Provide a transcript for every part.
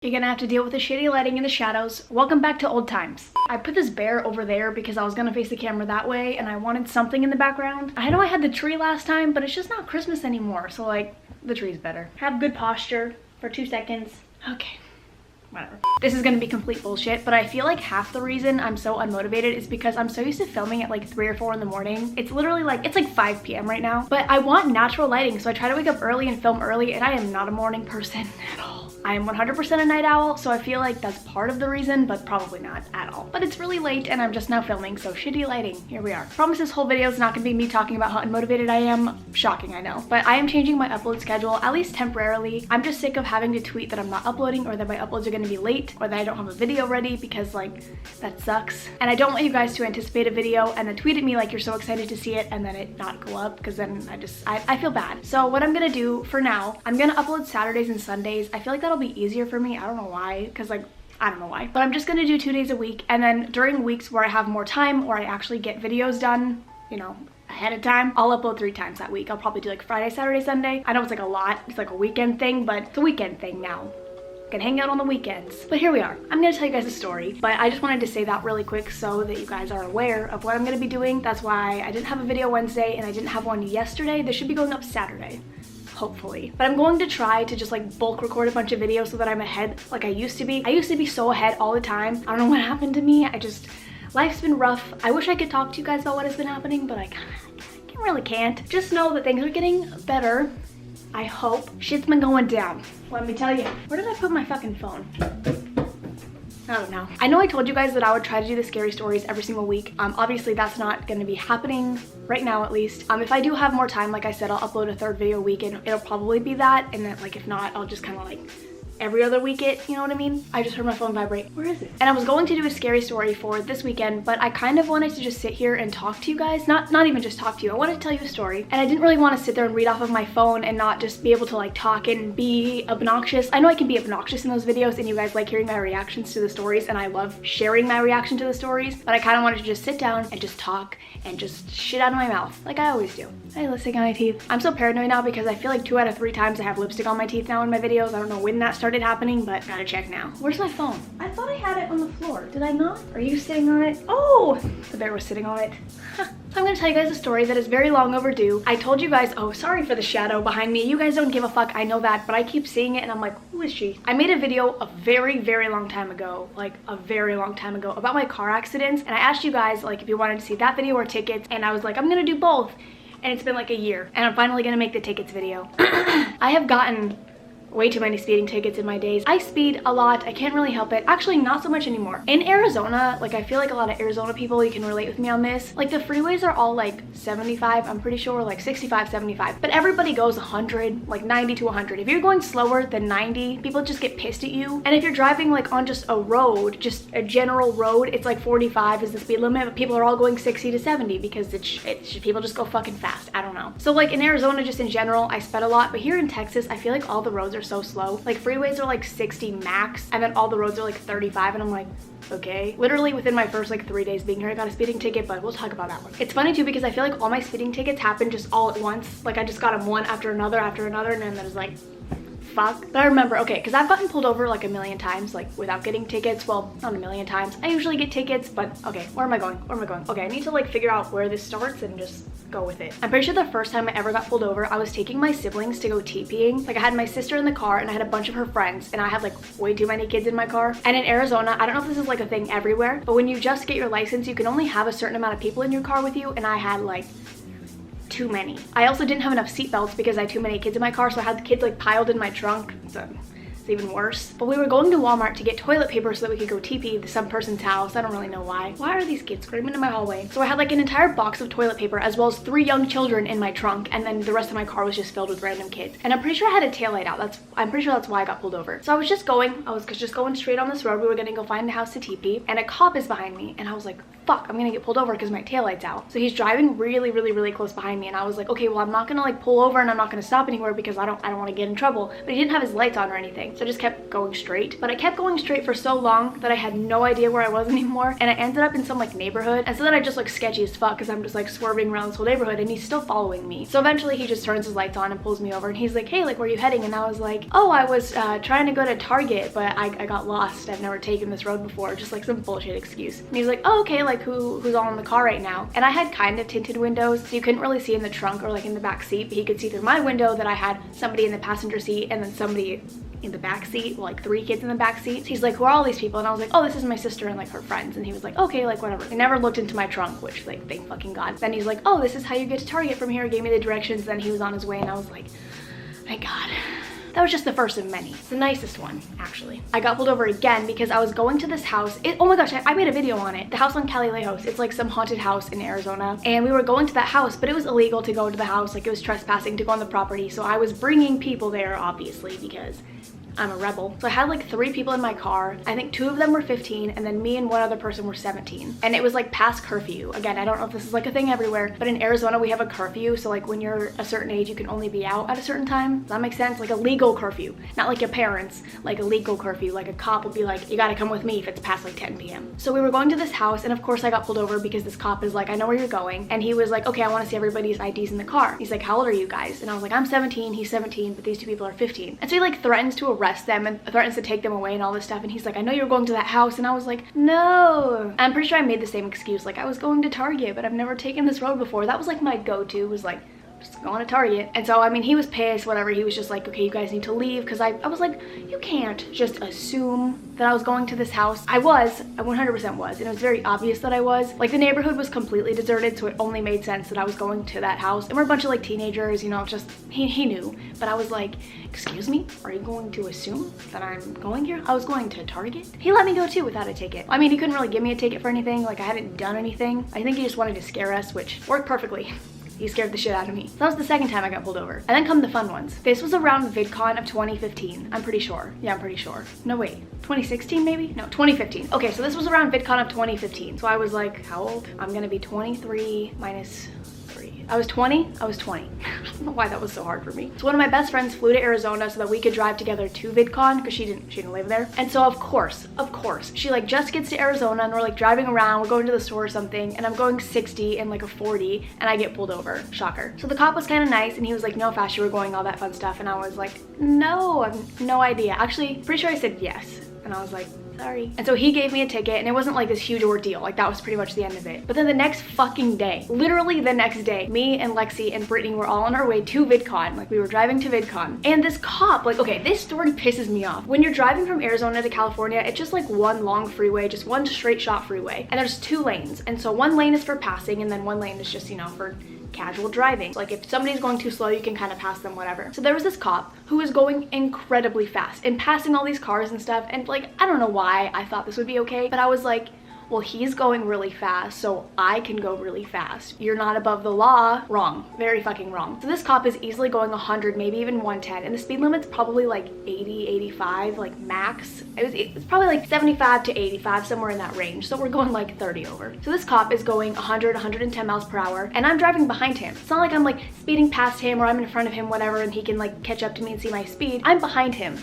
You're gonna have to deal with the shitty lighting in the shadows. Welcome back to old times. I put this bear over there because I was gonna face the camera that way and I wanted something in the background. I know I had the tree last time, but it's just not Christmas anymore, so like, the tree's better. Have good posture for 2 seconds. Okay. Whatever. This is gonna be complete bullshit, but I feel like half the reason I'm so unmotivated is because I'm so used to filming at like 3 or 4 in the morning. It's literally like, it's like 5 p.m. right now, but I want natural lighting, so I try to wake up early and film early, and I am not a morning person at all. I am 100% a night owl, so I feel like that's part of the reason, but probably not at all. But it's really late and I'm just now filming, so shitty lighting. Here we are. Promise this whole video is not gonna be me talking about how unmotivated I am. Shocking, I know. But I am changing my upload schedule, at least temporarily. I'm just sick of having to tweet that I'm not uploading or that my uploads are gonna be late or that I don't have a video ready because like, that sucks. And I don't want you guys to anticipate a video and then tweet at me like you're so excited to see it and then it not go up, because then I feel bad. So what I'm gonna do for now, I'm gonna upload Saturdays and Sundays. I feel like that'll be easier for me. I don't know why, because like, I don't know why, but I'm just gonna do 2 days a week, and then during weeks where I have more time or I actually get videos done, you know, ahead of time, I'll upload 3 times that week. I'll probably do like Friday, Saturday, Sunday. I know it's like a lot, it's like a weekend thing, but it's a weekend thing now. I can hang out on the weekends. But here we are. I'm gonna tell you guys a story, but I just wanted to say that really quick so that you guys are aware of what I'm gonna be doing. That's why I didn't have a video Wednesday and I didn't have one yesterday. This should be going up Saturday, hopefully. But I'm going to try to just like bulk record a bunch of videos so that I'm ahead like I used to be. I used to be so ahead all the time. I don't know what happened to me. Life's been rough. I wish I could talk to you guys about what has been happening, but I really can't. Just know that things are getting better. I hope. Shit's been going down. Let me tell you. Where did I put my fucking phone? I don't know. I know I told you guys that I would try to do the scary stories every single week. Obviously that's not gonna be happening right now, at least. If I do have more time, like I said, I'll upload a 3rd video a week and it'll probably be that. And then like, if not, I'll just kind of like every other week you know what I mean? I just heard my phone vibrate. Where is it? And I was going to do a scary story for this weekend, but I kind of wanted to just sit here and talk to you guys. Not even just talk to you. I wanted to tell you a story. And I didn't really want to sit there and read off of my phone and not just be able to like talk and be obnoxious. I know I can be obnoxious in those videos and you guys like hearing my reactions to the stories and I love sharing my reaction to the stories, but I kind of wanted to just sit down and just talk and just shit out of my mouth like I always do. I have lipstick on my teeth. I'm so paranoid now because I feel like 2 out of 3 times I have lipstick on my teeth now in my videos. I don't know when that started happening, but gotta check now. Where's my phone? I thought I had it on the floor. Did I not? Are you sitting on it? Oh, the bear was sitting on it. So I'm gonna tell you guys a story that is very long overdue. I told you guys, oh, sorry for the shadow behind me. You guys don't give a fuck, I know that, but I keep seeing it and I'm like, who is she? I made a video a very, very long time ago, like a very long time ago, about my car accidents. And I asked you guys like if you wanted to see that video or tickets, and I was like, I'm gonna do both. And it's been like a year and I'm finally gonna make the tickets video. I have gotten way too many speeding tickets in my days. I speed a lot. I can't really help it. Actually, not so much anymore. In Arizona, like I feel like a lot of Arizona people, you can relate with me on this. Like the freeways are all like 75, I'm pretty sure, like 65, 75. But everybody goes 100, like 90 to 100. If you're going slower than 90, people just get pissed at you. And if you're driving like on just a road, just a general road, it's like 45 is the speed limit, but people are all going 60 to 70 because people just go fucking fast. I don't know. So like in Arizona, just in general, I sped a lot. But here in Texas, I feel like all the roads are so slow. Like freeways are like 60 max and then all the roads are like 35 and I'm like, okay. Literally within my first like 3 days being here, I got a speeding ticket, but we'll talk about that one. It's funny too because I feel like all my speeding tickets happen just all at once. Like I just got them one after another, and then there's like, fuck. But I remember, okay, because I've gotten pulled over like a million times, like without getting tickets. Well, not a million times. I usually get tickets, but okay, where am I going? Where am I going? Okay, I need to like figure out where this starts and just go with it. I'm pretty sure the first time I ever got pulled over, I was taking my siblings to go TPing. Like I had my sister in the car and I had a bunch of her friends and I had like way too many kids in my car. And in Arizona, I don't know if this is like a thing everywhere, but when you just get your license, you can only have a certain amount of people in your car with you, and I had like too many. I also didn't have enough seat belts because I had too many kids in my car, so I had the kids like piled in my trunk. So it's even worse. But we were going to Walmart to get toilet paper so that we could go TP to some person's house. I don't really know why. Why are these kids screaming in my hallway? So I had like an entire box of toilet paper as well as 3 young children in my trunk, and then the rest of my car was just filled with random kids. And I'm pretty sure I had a taillight out. I'm pretty sure that's why I got pulled over. So I was just going straight on this road. We were gonna go find a house to TP, and a cop is behind me, and I was like, fuck, I'm gonna get pulled over because my taillight's out. So he's driving really, really, really close behind me, and I was like, okay, well, I'm not gonna like pull over and I'm not gonna stop anywhere because I don't want to get in trouble. But he didn't have his lights on or anything. So I just kept going straight. But I kept going straight for so long that I had no idea where I was anymore. And I ended up in some like neighborhood. And so then I just look sketchy as fuck because I'm just like swerving around this whole neighborhood and he's still following me. So eventually he just turns his lights on and pulls me over and he's like, hey, like where are you heading? And I was like, oh, I was trying to go to Target, but I got lost. I've never taken this road before. Just like some bullshit excuse. And he's like, oh, okay, like who's all in the car right now? And I had kind of tinted windows, so you couldn't really see in the trunk or like in the back seat, but he could see through my window that I had somebody in the passenger seat and then somebody in the back seat, like 3 kids in the back seat. So he's like, who are all these people? And I was like, oh, this is my sister and like her friends. And he was like, okay, like whatever. He never looked into my trunk, which like thank fucking God. Then he's like, oh, this is how you get to Target from here. He gave me the directions. Then he was on his way and I was like, thank God. That was just the first of many. It's the nicest one, actually. I got pulled over again because I was going to this house. Oh my gosh, I made a video on it. The house on Calilejos. It's like some haunted house in Arizona. And we were going to that house, but it was illegal to go to the house. Like it was trespassing to go on the property. So I was bringing people there, obviously, because I'm a rebel. So I had like 3 people in my car. I think 2 of them were 15 and then me and one other person were 17. And it was like past curfew. Again, I don't know if this is like a thing everywhere, but in Arizona we have a curfew. So like when you're a certain age, you can only be out at a certain time. Does that make sense? Like a legal curfew, not like your parents, like a legal curfew. Like a cop will be like, you gotta come with me if it's past like 10 p.m. So we were going to this house and of course I got pulled over because this cop is like, I know where you're going. And he was like, okay, I wanna see everybody's IDs in the car. He's like, how old are you guys? And I was like, I'm 17, he's 17, but these 2 people are 15. And so he like threatens to arrest them and threatens to take them away and all this stuff. And he's like, I know you're going to that house. And I was like, no. I'm pretty sure I made the same excuse. Like I was going to Target, but I've never taken this road before. That was like my go-to, was like, just going to Target. And so, I mean, he was pissed, whatever. He was just like, okay, you guys need to leave. Because I was like, you can't just assume that I was going to this house. I 100% was. And it was very obvious that I was. Like the neighborhood was completely deserted. So it only made sense that I was going to that house. And we're a bunch of like teenagers, you know, just, he knew. But I was like, excuse me, are you going to assume that I'm going here? I was going to Target. He let me go too without a ticket. I mean, he couldn't really give me a ticket for anything. Like I hadn't done anything. I think he just wanted to scare us, which worked perfectly. He scared the shit out of me. So that was the second time I got pulled over. And then come the fun ones. This was around VidCon of 2015. I'm pretty sure. Yeah, I'm pretty sure. No, wait. 2016 maybe? No, 2015. Okay, so this was around VidCon of 2015. So I was like, how old? I'm gonna be 23 minus 3. I was 20? I was 20. I don't know why that was so hard for me. So one of my best friends flew to Arizona so that we could drive together to VidCon because she didn't live there. And so of course, she like just gets to Arizona and we're like driving around, we're going to the store or something, and I'm going 60 and like a 40 and I get pulled over. Shocker. So the cop was kind of nice and he was like, no, fast, you were going, all that fun stuff. And I was like, no, I have no idea. Actually, pretty sure I said yes. And I was like, sorry. And so he gave me a ticket and it wasn't like this huge ordeal. Like that was pretty much the end of it. But then the next fucking day, literally the next day, me and Lexi and Brittany were all on our way to VidCon. Like we were driving to VidCon and this cop, like, okay, this story pisses me off. When you're driving from Arizona to California, it's just like one long freeway, just one straight shot freeway. And there's 2 lanes. And so one lane is for passing and then one lane is just, you know, for casual driving. So like if somebody's going too slow, you can kind of pass them, whatever. So there was this cop who was going incredibly fast and passing all these cars and stuff. And like, I don't know why I thought this would be okay, but I was like, well, he's going really fast, so I can go really fast. You're not above the law. Wrong. Very fucking wrong. So this cop is easily going 100, maybe even 110, and the speed limit's probably like 80, 85, like max. It's probably like 75 to 85, somewhere in that range. So we're going like 30 over. So this cop is going 100, 110 miles per hour, and I'm driving behind him. It's not like I'm like speeding past him or I'm in front of him, whatever, and he can like catch up to me and see my speed. I'm behind him.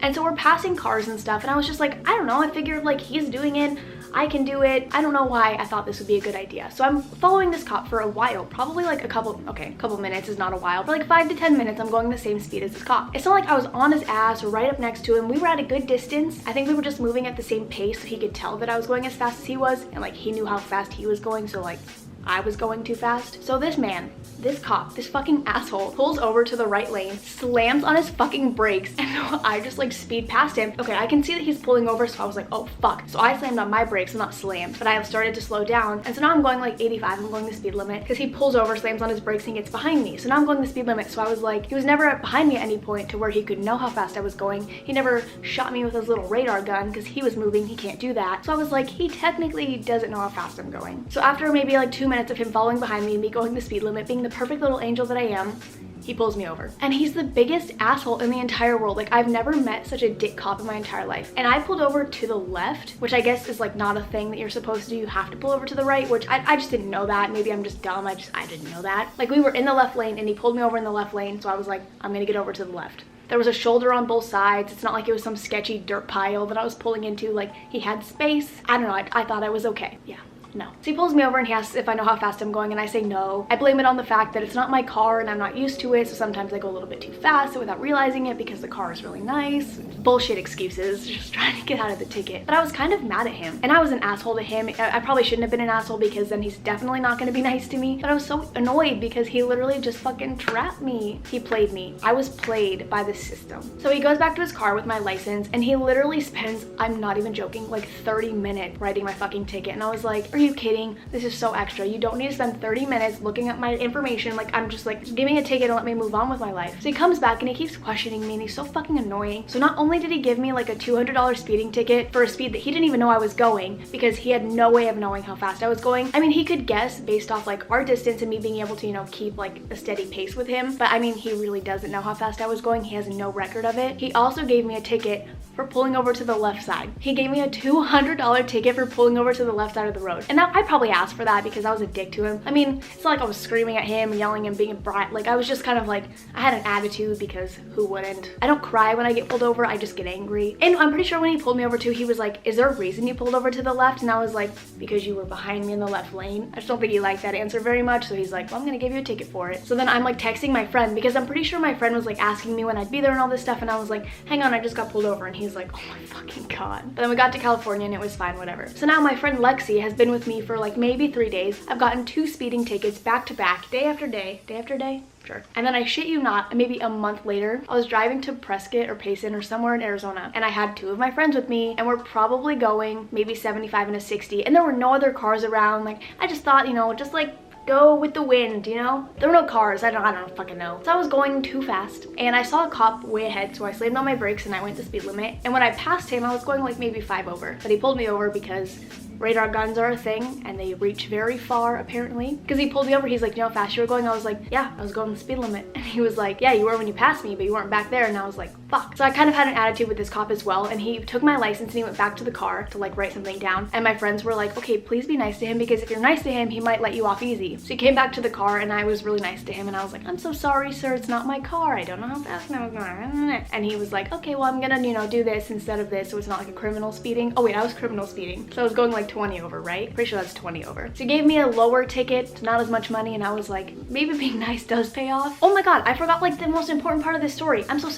And so we're passing cars and stuff, and I was just like, I don't know, I figured like he's doing it, I can do it. I don't know why I thought this would be a good idea. So I'm following this cop for a while, probably like a couple minutes is not a while, but like 5 to 10 minutes I'm going the same speed as this cop. It's not like I was on his ass or right up next to him. We were at a good distance. I think we were just moving at the same pace so he could tell that I was going as fast as he was, and like he knew how fast he was going, so like I was going too fast. So this man, this cop, this fucking asshole pulls over to the right lane, slams on his fucking brakes, and I just like speed past him. Okay, I can see that he's pulling over, so I was like, oh fuck. So I slammed on my brakes, not slammed, but I started to slow down. And so now I'm going like 85, I'm going the speed limit because he pulls over, slams on his brakes, and gets behind me. So now I'm going the speed limit. So I was like, he was never behind me at any point to where he could know how fast I was going. He never shot me with his little radar gun because he was moving, he can't do that. So I was like, he technically doesn't know how fast I'm going. So after maybe like 2 minutes of him following behind me and me going the speed limit, being the perfect little angel that I am, he pulls me over. And he's the biggest asshole in the entire world. Like, I've never met such a dick cop in my entire life. And I pulled over to the left, which I guess is like not a thing that you're supposed to do. You have to pull over to the right, which I just didn't know that. Maybe I'm just dumb. I didn't know that. Like, we were in the left lane and he pulled me over in the left lane. So I was like, I'm gonna get over to the left. There was a shoulder on both sides. It's not like it was some sketchy dirt pile that I was pulling into. Like, he had space. I don't know, I thought I was okay. Yeah. No. So he pulls me over and he asks if I know how fast I'm going, and I say no. I blame it on the fact that it's not my car and I'm not used to it, so sometimes I go a little bit too fast without realizing it because the car is really nice. Bullshit excuses, just trying to get out of the ticket. But I was kind of mad at him, and I was an asshole to him. I probably shouldn't have been an asshole because then he's definitely not going to be nice to me. But I was so annoyed because he literally just fucking trapped me. He played me. I was played by the system. So he goes back to his car with my license, and he literally spends, I'm not even joking, like 30 minutes writing my fucking ticket. And I was like, are you kidding? This is so extra. You don't need to spend 30 minutes looking at my information. Like, I'm just like, give me a ticket and let me move on with my life. So he comes back and he keeps questioning me, and he's so fucking annoying. So not only did he give me like a $200 speeding ticket for a speed that he didn't even know I was going, because he had no way of knowing how fast I was going. I mean, he could guess based off like our distance and me being able to, you know, keep like a steady pace with him. But I mean, he really doesn't know how fast I was going. He has no record of it. He also gave me a ticket for pulling over to the left side. He gave me a $200 ticket for pulling over to the left side of the road. And now I probably asked for that because I was a dick to him. I mean, it's not like I was screaming at him, yelling and being a brat. Like, I was just kind of like, I had an attitude because who wouldn't? I don't cry when I get pulled over, I just get angry. And I'm pretty sure when he pulled me over too, he was like, is there a reason you pulled over to the left? And I was like, because you were behind me in the left lane. I just don't think he liked that answer very much. So he's like, well, I'm gonna give you a ticket for it. So then I'm like texting my friend because I'm pretty sure my friend was like asking me when I'd be there and all this stuff. And I was like, hang on, I just got pulled over. And he's like, oh my fucking God. But then we got to California and it was fine, whatever. So now my friend Lexi has been with me for like maybe 3 days. I've gotten 2 speeding tickets back to back, day after day after day. Sure. And then I shit you not, maybe a month later, I was driving to Prescott or Payson or somewhere in Arizona, and I had 2 of my friends with me, and we're probably going maybe 75 and a 60, and there were no other cars around. Like, I just thought, you know, just like go with the wind, you know? There were no cars. I don't fucking know. So I was going too fast, and I saw a cop way ahead, so I slammed on my brakes and I went the speed limit. And when I passed him, I was going like maybe 5 over, but he pulled me over because radar guns are a thing and they reach very far apparently. Because he pulled me over, he's like, you know how fast you were going? I was like, yeah, I was going the speed limit. And he was like, yeah, you were when you passed me, but you weren't back there. And I was like, fuck. So I kind of had an attitude with this cop as well, and he took my license and he went back to the car to like write something down. And my friends were like, okay, please be nice to him, because if you're nice to him, he might let you off easy. So he came back to the car and I was really nice to him, and I was like, I'm so sorry, sir, it's not my car. I don't know how fast I was going. And he was like, okay, well, I'm gonna, you know, do this instead of this, so it's not like a criminal speeding. Oh wait, I was criminal speeding. So I was going like 20 over, right? Pretty sure that's 20 over. So he gave me a lower ticket, not as much money, and I was like, maybe being nice does pay off. Oh my God, I forgot like the most important part of this story. I'm so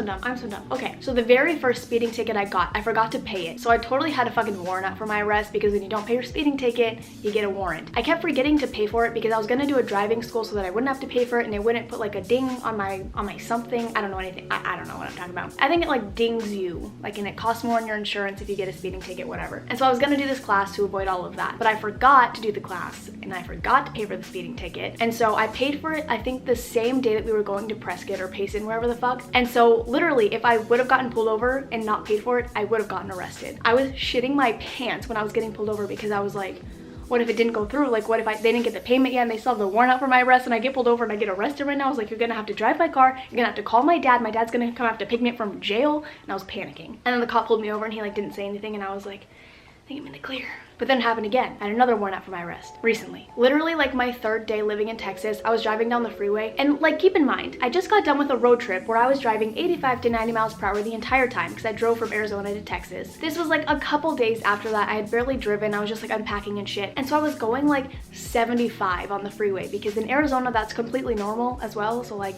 dumb. Okay, so the very first speeding ticket I got, I forgot to pay it. So I totally had a fucking warrant out for my arrest, because when you don't pay your speeding ticket, you get a warrant. I kept forgetting to pay for it because I was gonna do a driving school so that I wouldn't have to pay for it, and they wouldn't put like a ding on my something. I don't know anything. I don't know what I'm talking about. I think it like dings you, like, and it costs more on your insurance if you get a speeding ticket, whatever. And so I was gonna do this class to avoid all of that, but I forgot to do the class and I forgot to pay for the speeding ticket. And so I paid for it, I think the same day that we were going to Prescott or Payson, wherever the fuck. And so literally, if I would have gotten pulled over and not paid for it, I would have gotten arrested. I was shitting my pants when I was getting pulled over because I was like, what if it didn't go through? Like, what if they didn't get the payment yet and they still have the warrant out for my arrest, and I get pulled over and I get arrested right now? I was like, you're gonna have to drive my car, you're gonna have to call my dad, my dad's gonna come have to pick me up from jail. And I was panicking. And then the cop pulled me over and he like didn't say anything, and I was like, I think I'm in the clear. But then it happened again. I had another warrant out for my arrest recently. Literally like my 3rd day living in Texas, I was driving down the freeway, and like, keep in mind, I just got done with a road trip where I was driving 85 to 90 miles per hour the entire time because I drove from Arizona to Texas. This was like a couple days after that. I had barely driven. I was just like unpacking and shit. And so I was going like 75 on the freeway because in Arizona that's completely normal as well. So like,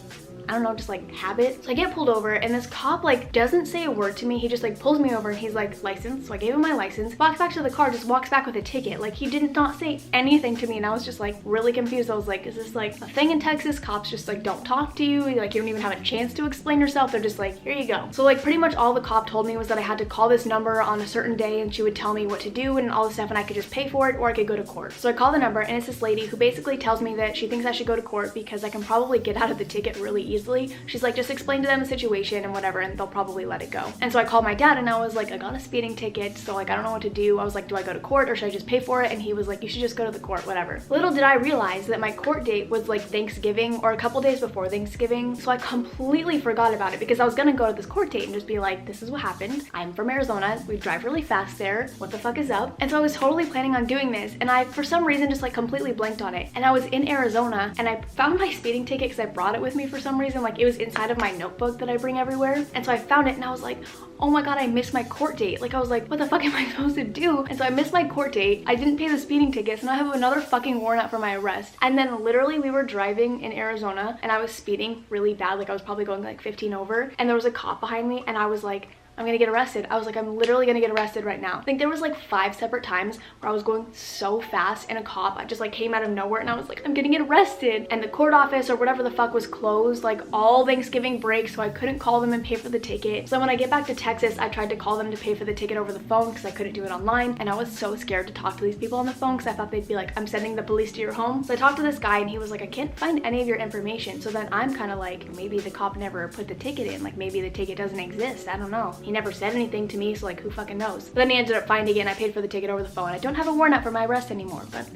I don't know, just like habit. So I get pulled over and this cop like doesn't say a word to me. He just like pulls me over and he's like, license. So I gave him my license, walks back to the car, just walks back with a ticket. Like, he did not say anything to me, and I was just like really confused. I was like, is this like a thing in Texas? Cops just like don't talk to you, like you don't even have a chance to explain yourself. They're just like, here you go. So like pretty much all the cop told me was that I had to call this number on a certain day and she would tell me what to do and all this stuff, and I could just pay for it or I could go to court. So I call the number and it's this lady who basically tells me that she thinks I should go to court because I can probably get out of the ticket really easily. She's like, just explain to them the situation and whatever, and they'll probably let it go. And so I called my dad and I was like, I got a speeding ticket, so like I don't know what to do. I was like, do I go to court or should I just pay for it? And he was like, you should just go to the court, whatever. Little did I realize that my court date was like Thanksgiving or a couple days before Thanksgiving. So I completely forgot about it because I was gonna go to this court date and just be like, this is what happened. I'm from Arizona. We drive really fast there. What the fuck is up? And so I was totally planning on doing this, and I, for some reason, just like completely blanked on it. And I was in Arizona and I found my speeding ticket because I brought it with me for some reason, like it was inside of my notebook that I bring everywhere. And so I found it and I was like, oh my god, I missed my court date. Like I was like, what the fuck am I supposed to do? And so I missed my court date. I didn't pay the speeding tickets and I have another fucking warrant out for my arrest. And then literally we were driving in Arizona and I was speeding really bad. Like I was probably going like 15 over and there was a cop behind me and I was like, I'm gonna get arrested. I was like, I'm literally gonna get arrested right now. I think there was like 5 separate times where I was going so fast and a cop, I just like came out of nowhere and I was like, I'm gonna get arrested. And the court office or whatever the fuck was closed like all Thanksgiving break, so I couldn't call them and pay for the ticket. So when I get back to Texas, I tried to call them to pay for the ticket over the phone because I couldn't do it online. And I was so scared to talk to these people on the phone because I thought they'd be like, I'm sending the police to your home. So I talked to this guy and he was like, I can't find any of your information. So then I'm kind of like, maybe the cop never put the ticket in. Like maybe the ticket doesn't exist. I don't know. He never said anything to me, so like who fucking knows. But then he ended up finding it and I paid for the ticket over the phone. I don't have a warrant out for my arrest anymore, but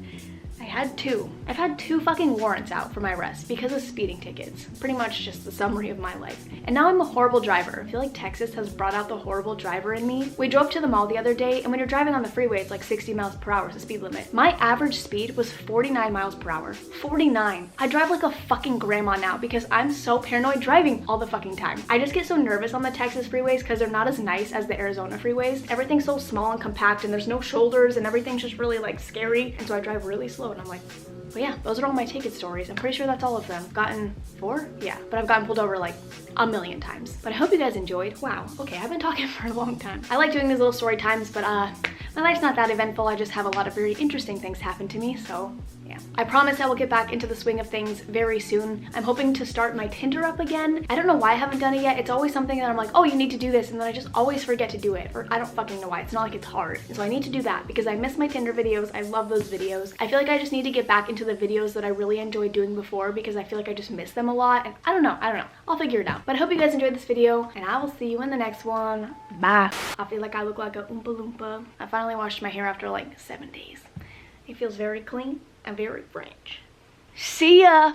I had 2. I've had 2 fucking warrants out for my arrest because of speeding tickets. Pretty much just the summary of my life. And now I'm a horrible driver. I feel like Texas has brought out the horrible driver in me. We drove to the mall the other day and when you're driving on the freeway, it's like 60 miles per hour is the speed limit. My average speed was 49 miles per hour. 49. I drive like a fucking grandma now because I'm so paranoid driving all the fucking time. I just get so nervous on the Texas freeways because they're not as nice as the Arizona freeways. Everything's so small and compact and there's no shoulders and everything's just really like scary. And so I drive really slow and I'm like, but yeah, those are all my ticket stories. I'm pretty sure that's all of them. Gotten 4? Yeah, but I've gotten pulled over like a million times. But I hope you guys enjoyed. Wow, okay, I've been talking for a long time. I like doing these little story times, but my life's not that eventful. I just have a lot of very interesting things happen to me, so yeah. I promise I will get back into the swing of things very soon. I'm hoping to start my Tinder up again. I don't know why I haven't done it yet. It's always something that I'm like, oh, you need to do this, and then I just always forget to do it, or I don't fucking know why. It's not like it's hard. And so I need to do that because I miss my Tinder videos. I love those videos. I feel like I just need to get back into the videos that I really enjoyed doing before because I feel like I just miss them a lot, and I don't know. I'll figure it out. But I hope you guys enjoyed this video, and I will see you in the next one. Bye. I feel like I look like a Oompa Loompa. I finally washed my hair after like 7 days. It feels very clean and very French. See ya!